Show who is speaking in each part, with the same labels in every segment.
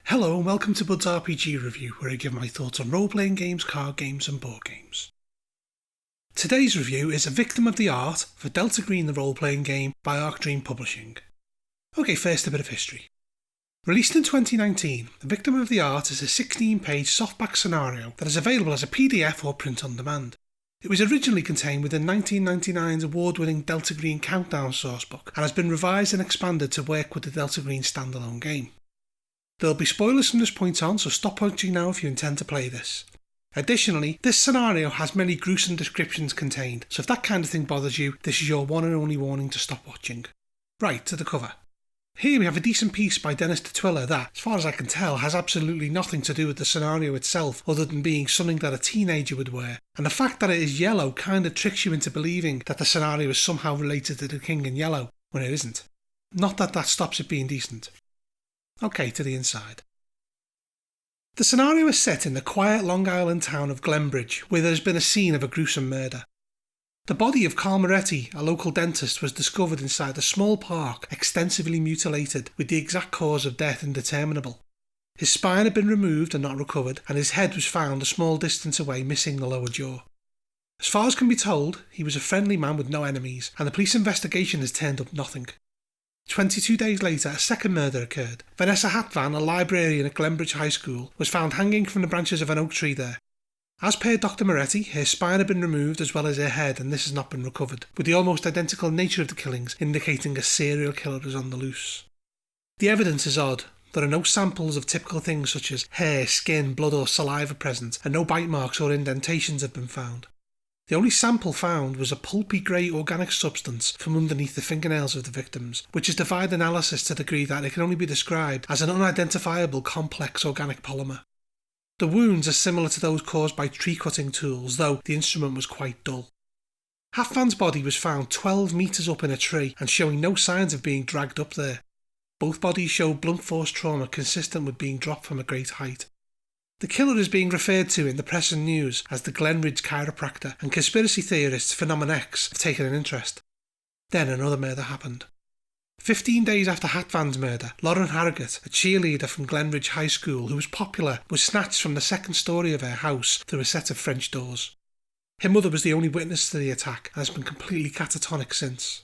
Speaker 1: Hello and welcome to Bud's RPG Review, where I give my thoughts on role-playing games, card games and board games. Today's review is A Victim of the Art for Delta Green the role-playing game by Arc Dream Publishing. Okay, first a bit of history. Released in 2019, A Victim of the Art is a 16-page softback scenario that is available as a PDF or print on demand. It was originally contained within 1999's award-winning Delta Green Countdown sourcebook and has been revised and expanded to work with the Delta Green standalone game. There will be spoilers from this point on, so stop watching now if you intend to play this. Additionally, this scenario has many gruesome descriptions contained, so if that kind of thing bothers you, this is your one and only warning to stop watching. Right, to the cover. Here we have a decent piece by Dennis de Twiller that, as far as I can tell, has absolutely nothing to do with the scenario itself other than being something that a teenager would wear, and the fact that it is yellow kind of tricks you into believing that the scenario is somehow related to the King in Yellow, when it isn't. Not that that stops it being decent. Okay, to the inside. The scenario is set in the quiet Long Island town of Glenbridge, where there has been a scene of a gruesome murder. The body of Carl Moretti, a local dentist, was discovered inside a small park, extensively mutilated, with the exact cause of death indeterminable. His spine had been removed and not recovered, and his head was found a small distance away, missing the lower jaw. As far as can be told, he was a friendly man with no enemies, and the police investigation has turned up nothing. 22 days later, a second murder occurred. Vanessa Hatvan, a librarian at Glenbridge High School, was found hanging from the branches of an oak tree there. As per Dr. Moretti, her spine had been removed as well as her head, and this has not been recovered, with the almost identical nature of the killings indicating a serial killer is on the loose. The evidence is odd. There are no samples of typical things such as hair, skin, blood or saliva present, and no bite marks or indentations have been found. The only sample found was a pulpy grey organic substance from underneath the fingernails of the victims, which has defied analysis to the degree that it can only be described as an unidentifiable complex organic polymer. The wounds are similar to those caused by tree-cutting tools, though the instrument was quite dull. Hatvan's body was found 12 metres up in a tree and showing no signs of being dragged up there. Both bodies show blunt force trauma consistent with being dropped from a great height. The killer is being referred to in the press and news as the Glenridge chiropractor, and conspiracy theorists Phenomenon X have taken an interest. Then another murder happened. 15 days after Hatvan's murder, Lauren Harrogate, a cheerleader from Glenridge High School who was popular, was snatched from the second story of her house through a set of French doors. Her mother was the only witness to the attack and has been completely catatonic since.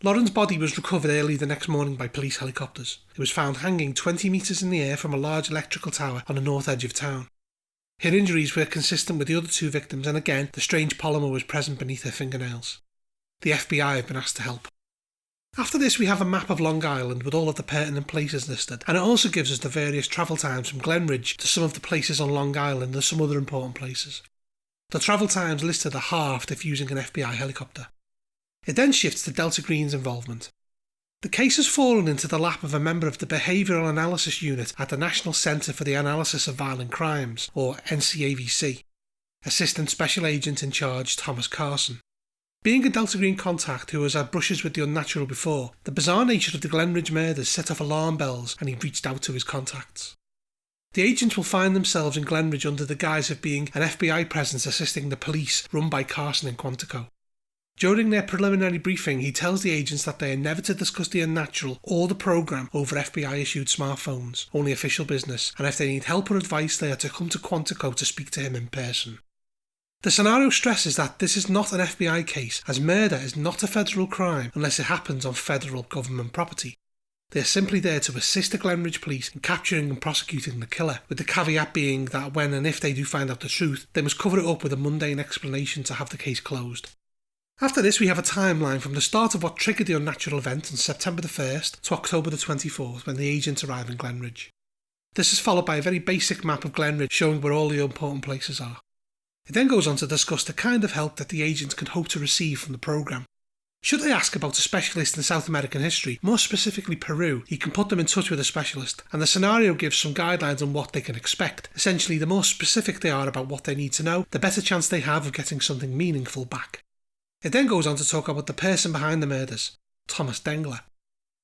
Speaker 1: Lauren's body was recovered early the next morning by police helicopters. It was found hanging 20 metres in the air from a large electrical tower on the north edge of town. Her injuries were consistent with the other two victims, and again, the strange polymer was present beneath her fingernails. The FBI have been asked to help. After this, we have a map of Long Island with all of the pertinent places listed, and it also gives us the various travel times from Glenridge to some of the places on Long Island and some other important places. The travel times listed are halved if using an FBI helicopter. It then shifts to Delta Green's involvement. The case has fallen into the lap of a member of the Behavioural Analysis Unit at the National Centre for the Analysis of Violent Crimes, or NCAVC. Assistant Special Agent in charge Thomas Carson. Being a Delta Green contact who has had brushes with the unnatural before, the bizarre nature of the Glenridge murders set off alarm bells and he reached out to his contacts. The agents will find themselves in Glenridge under the guise of being an FBI presence assisting the police run by Carson in Quantico. During their preliminary briefing, he tells the agents that they are never to discuss the unnatural or the programme over FBI-issued smartphones, only official business, and if they need help or advice they are to come to Quantico to speak to him in person. The scenario stresses that this is not an FBI case, as murder is not a federal crime unless it happens on federal government property. They are simply there to assist the Glenridge police in capturing and prosecuting the killer, with the caveat being that when and if they do find out the truth, they must cover it up with a mundane explanation to have the case closed. After this, we have a timeline from the start of what triggered the unnatural event on September the 1st to October the 24th when the agents arrive in Glenridge. This is followed by a very basic map of Glenridge showing where all the important places are. It then goes on to discuss the kind of help that the agents can hope to receive from the programme. Should they ask about a specialist in South American history, more specifically Peru, he can put them in touch with a specialist, and the scenario gives some guidelines on what they can expect. Essentially, the more specific they are about what they need to know, the better chance they have of getting something meaningful back. It then goes on to talk about the person behind the murders, Thomas Dengler.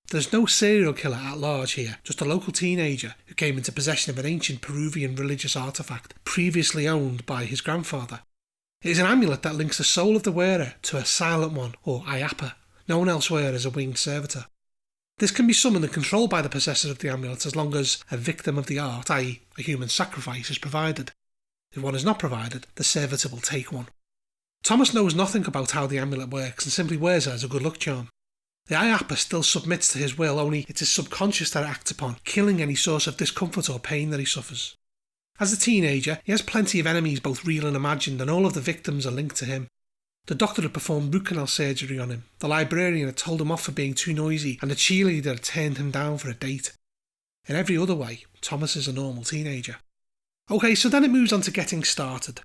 Speaker 1: There's no serial killer at large here, just a local teenager who came into possession of an ancient Peruvian religious artefact previously owned by his grandfather. It is an amulet that links the soul of the wearer to a silent one, or Ayapa, known elsewhere as a winged servitor. This can be summoned and controlled by the possessor of the amulet as long as a victim of the art, i.e. a human sacrifice, is provided. If one is not provided, the servitor will take one. Thomas knows nothing about how the amulet works and simply wears it as a good luck charm. The IAPA still submits to his will, only it is subconscious that it acts upon, killing any source of discomfort or pain that he suffers. As a teenager, he has plenty of enemies, both real and imagined, and all of the victims are linked to him. The doctor had performed root canal surgery on him, the librarian had told him off for being too noisy, and the cheerleader had turned him down for a date. In every other way, Thomas is a normal teenager. Okay, so then it moves on to getting started.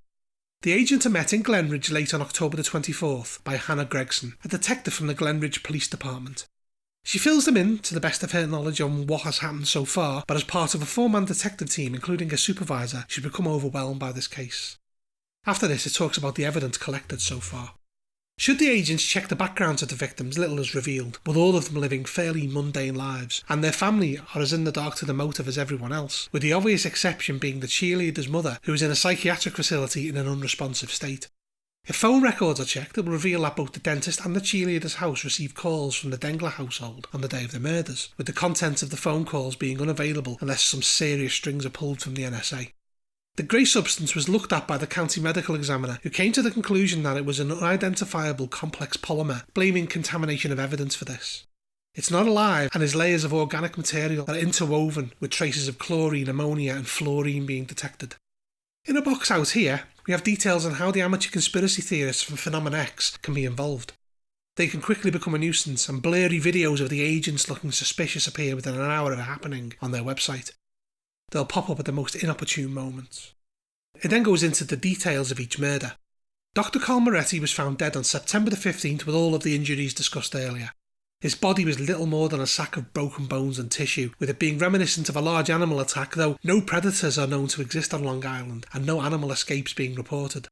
Speaker 1: The agents are met in Glenridge late on October the 24th by Hannah Gregson, a detective from the Glenridge Police Department. She fills them in to the best of her knowledge on what has happened so far, but as part of a four-man detective team, including a supervisor, she's become overwhelmed by this case. After this, it talks about the evidence collected so far. Should the agents check the backgrounds of the victims, little is revealed, with all of them living fairly mundane lives, and their family are as in the dark to the motive as everyone else, with the obvious exception being the cheerleader's mother, who is in a psychiatric facility in an unresponsive state. If phone records are checked, it will reveal that both the dentist and the cheerleader's house received calls from the Dengler household on the day of the murders, with the contents of the phone calls being unavailable unless some serious strings are pulled from the NSA. The grey substance was looked at by the county medical examiner, who came to the conclusion that it was an unidentifiable complex polymer, blaming contamination of evidence for this. It's not alive and is layers of organic material that are interwoven, with traces of chlorine, ammonia and fluorine being detected. In a box out here, we have details on how the amateur conspiracy theorists from Phenomenon X can be involved. They can quickly become a nuisance, and blurry videos of the agents looking suspicious appear within an hour of it happening on their website. They'll pop up at the most inopportune moments. It then goes into the details of each murder. Dr. Carl Moretti was found dead on September the 15th with all of the injuries discussed earlier. His body was little more than a sack of broken bones and tissue, with it being reminiscent of a large animal attack, though no predators are known to exist on Long Island and no animal escapes being reported.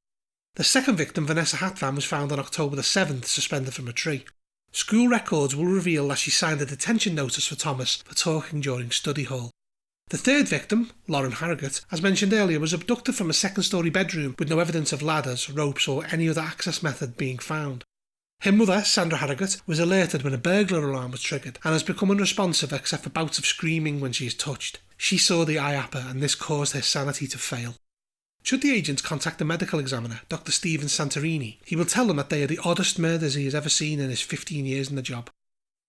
Speaker 1: The second victim, Vanessa Hatvan, was found on October the 7th, suspended from a tree. School records will reveal that she signed a detention notice for Thomas for talking during study hall. The third victim, Lauren Harrogate, as mentioned earlier, was abducted from a second-storey bedroom with no evidence of ladders, ropes or any other access method being found. Her mother, Sandra Harrogate, was alerted when a burglar alarm was triggered and has become unresponsive except for bouts of screaming when she is touched. She saw the IAPA and this caused her sanity to fail. Should the agents contact the medical examiner, Dr. Stephen Santorini, he will tell them that they are the oddest murders he has ever seen in his 15 years in the job.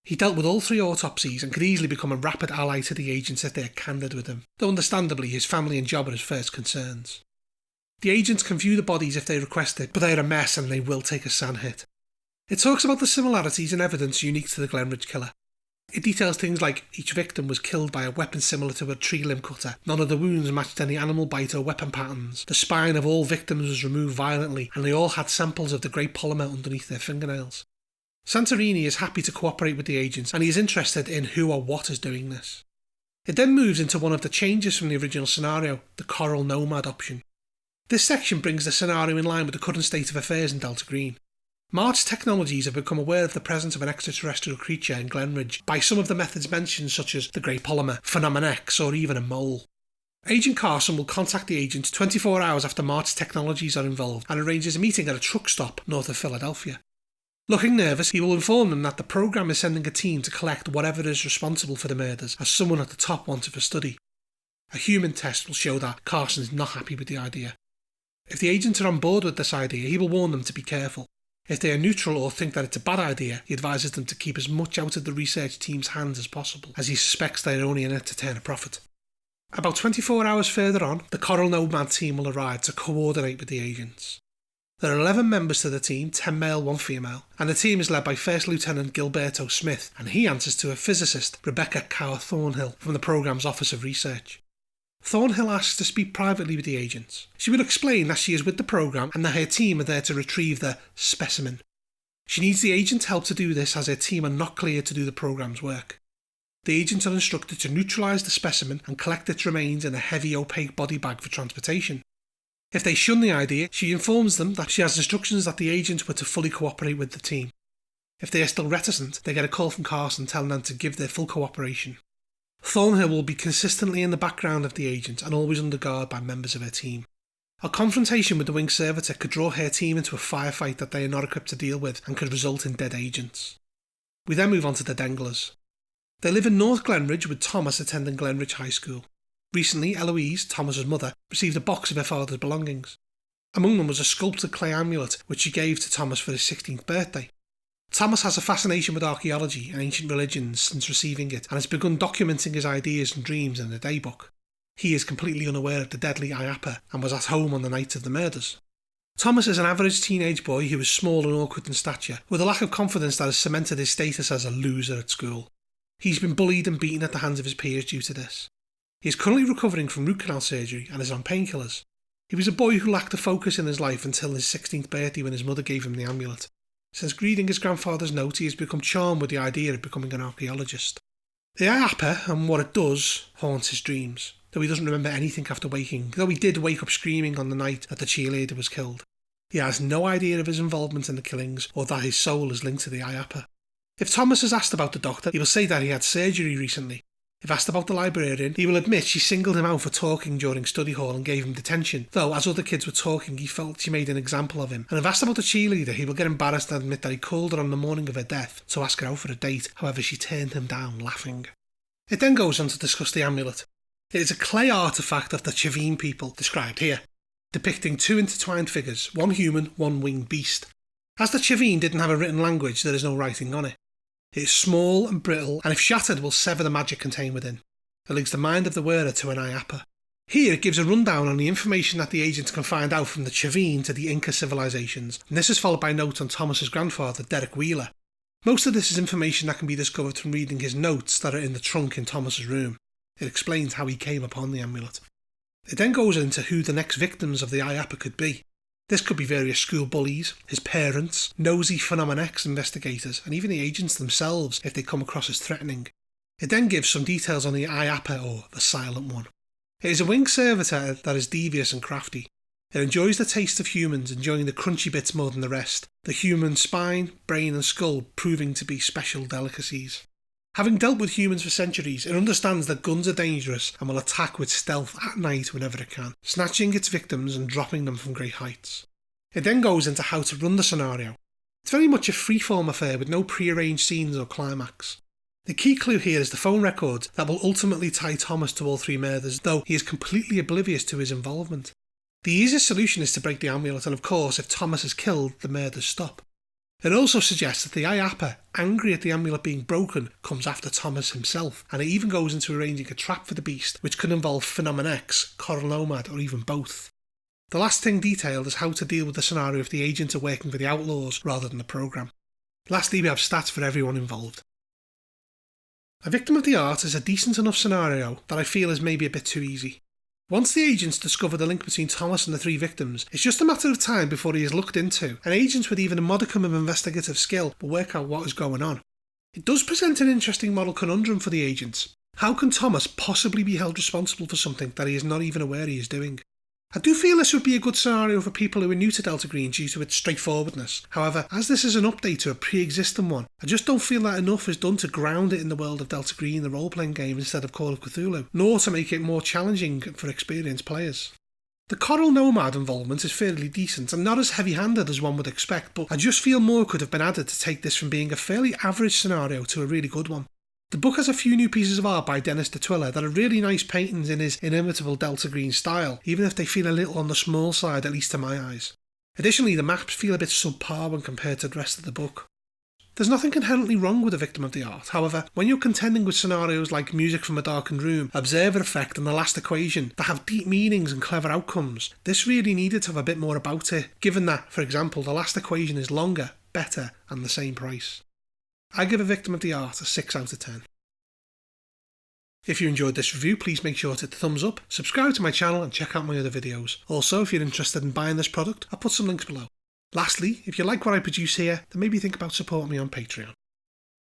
Speaker 1: He dealt with all 3 autopsies and could easily become a rapid ally to the agents if they are candid with him, though understandably his family and job are his first concerns. The agents can view the bodies if they request it, but they are a mess and they will take a sand hit. It talks about the similarities and evidence unique to the Glenridge killer. It details things like each victim was killed by a weapon similar to a tree limb cutter, none of the wounds matched any animal bite or weapon patterns, the spine of all victims was removed violently, and they all had samples of the grey polymer underneath their fingernails. Santorini is happy to cooperate with the agents, and he is interested in who or what is doing this. It then moves into one of the changes from the original scenario, the Corral Nomad option. This section brings the scenario in line with the current state of affairs in Delta Green. March Technologies have become aware of the presence of an extraterrestrial creature in Glenridge by some of the methods mentioned, such as the grey polymer, Phenomenon X, or even a mole. Agent Carson will contact the agents 24 hours after March Technologies are involved and arranges a meeting at a truck stop north of Philadelphia. Looking nervous, he will inform them that the program is sending a team to collect whatever is responsible for the murders, as someone at the top wants it for study. A human test will show that Carson is not happy with the idea. If the agents are on board with this idea, he will warn them to be careful. If they are neutral or think that it's a bad idea, he advises them to keep as much out of the research team's hands as possible, as he suspects they are only in it to turn a profit. About 24 hours further on, the Corral Nomad team will arrive to coordinate with the agents. There are 11 members to the team, 10 male, 1 female, and the team is led by First Lieutenant Gilberto Smith, and he answers to a physicist, Rebecca Cower Thornhill, from the programme's Office of Research. Thornhill asks to speak privately with the agents. She will explain that she is with the programme and that her team are there to retrieve the specimen. She needs the agent's help to do this as her team are not cleared to do the programme's work. The agents are instructed to neutralise the specimen and collect its remains in a heavy opaque body bag for transportation. If they shun the idea, she informs them that she has instructions that the agents were to fully cooperate with the team. If they are still reticent, they get a call from Carson telling them to give their full cooperation. Thornhill will be consistently in the background of the agent and always under guard by members of her team. A confrontation with the wing servitor could draw her team into a firefight that they are not equipped to deal with and could result in dead agents. We then move on to the Denglers. They live in North Glenridge with Thomas attending Glenridge High School. Recently, Eloise, Thomas's mother, received a box of her father's belongings. Among them was a sculpted clay amulet which she gave to Thomas for his 16th birthday. Thomas has a fascination with archaeology and ancient religions since receiving it and has begun documenting his ideas and dreams in a daybook. He is completely unaware of the deadly IAPA and was at home on the night of the murders. Thomas is an average teenage boy who is small and awkward in stature, with a lack of confidence that has cemented his status as a loser at school. He's been bullied and beaten at the hands of his peers due to this. He is currently recovering from root canal surgery and is on painkillers. He was a boy who lacked a focus in his life until his 16th birthday when his mother gave him the amulet. Since reading his grandfather's note, he has become charmed with the idea of becoming an archaeologist. The IAPA and what it does haunts his dreams, though he doesn't remember anything after waking, though he did wake up screaming on the night that the cheerleader was killed. He has no idea of his involvement in the killings or that his soul is linked to the IAPA. If Thomas is asked about the doctor, he will say that he had surgery recently. If asked about the librarian, he will admit she singled him out for talking during study hall and gave him detention, though as other kids were talking he felt she made an example of him. And if asked about the cheerleader, he will get embarrassed and admit that he called her on the morning of her death to ask her out for a date, however she turned him down laughing. It then goes on to discuss the amulet. It is a clay artefact of the Chavine people, described here, depicting two intertwined figures, one human, one winged beast. As the Chavine didn't have a written language, there is no writing on it. It is small and brittle, and if shattered will sever the magic contained within. It links the mind of the wearer to an IAPA. Here it gives a rundown on the information that the agents can find out from the Chavine to the Inca civilizations, and this is followed by notes on Thomas's grandfather, Derek Wheeler. Most of this is information that can be discovered from reading his notes that are in the trunk in Thomas's room. It explains how he came upon the amulet. It then goes into who the next victims of the IAPA could be. This could be various school bullies, his parents, nosy Phenomenon X investigators, and even the agents themselves if they come across as threatening. It then gives some details on the IAPA, or the Silent One. It is a winged servitor that is devious and crafty. It enjoys the taste of humans, enjoying the crunchy bits more than the rest, the human spine, brain and skull proving to be special delicacies. Having dealt with humans for centuries, it understands that guns are dangerous and will attack with stealth at night whenever it can, snatching its victims and dropping them from great heights. It then goes into how to run the scenario. It's very much a freeform affair with no pre-arranged scenes or climax. The key clue here is the phone records that will ultimately tie Thomas to all three murders, though he is completely oblivious to his involvement. The easiest solution is to break the amulet, and of course, if Thomas is killed, the murders stop. It also suggests that the IAPA, angry at the amulet being broken, comes after Thomas himself, and it even goes into arranging a trap for the beast, which could involve Phenomenon X, Corral, Nomad, or even both. The last thing detailed is how to deal with the scenario if the agents are working for the outlaws rather than the programme. Lastly, we have stats for everyone involved. A Victim of the Art is a decent enough scenario that I feel is maybe a bit too easy. Once the agents discover the link between Thomas and the three victims, it's just a matter of time before he is looked into, and agents with even a modicum of investigative skill will work out what is going on. It does present an interesting moral conundrum for the agents. How can Thomas possibly be held responsible for something that he is not even aware he is doing? I do feel this would be a good scenario for people who are new to Delta Green due to its straightforwardness. However, as this is an update to a pre-existing one, I just don't feel that enough is done to ground it in the world of Delta Green, the role-playing game, instead of Call of Cthulhu, nor to make it more challenging for experienced players. The Corral Nomad involvement is fairly decent and not as heavy-handed as one would expect, but I just feel more could have been added to take this from being a fairly average scenario to a really good one. The book has a few new pieces of art by Dennis de Twiller that are really nice paintings in his inimitable Delta Green style, even if they feel a little on the small side, at least to my eyes. Additionally, the maps feel a bit subpar when compared to the rest of the book. There's nothing inherently wrong with A Victim of the Art, however, when you're contending with scenarios like Music from a Darkened Room, Observer Effect and The Last Equation that have deep meanings and clever outcomes, this really needed to have a bit more about it, given that, for example, The Last Equation is longer, better and the same price. I give A Victim of the Art a 6 out of 10. If you enjoyed this review, please make sure to hit the thumbs up, subscribe to my channel and check out my other videos. Also, if you're interested in buying this product, I'll put some links below. Lastly, if you like what I produce here, then maybe think about supporting me on Patreon.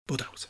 Speaker 1: Bud out.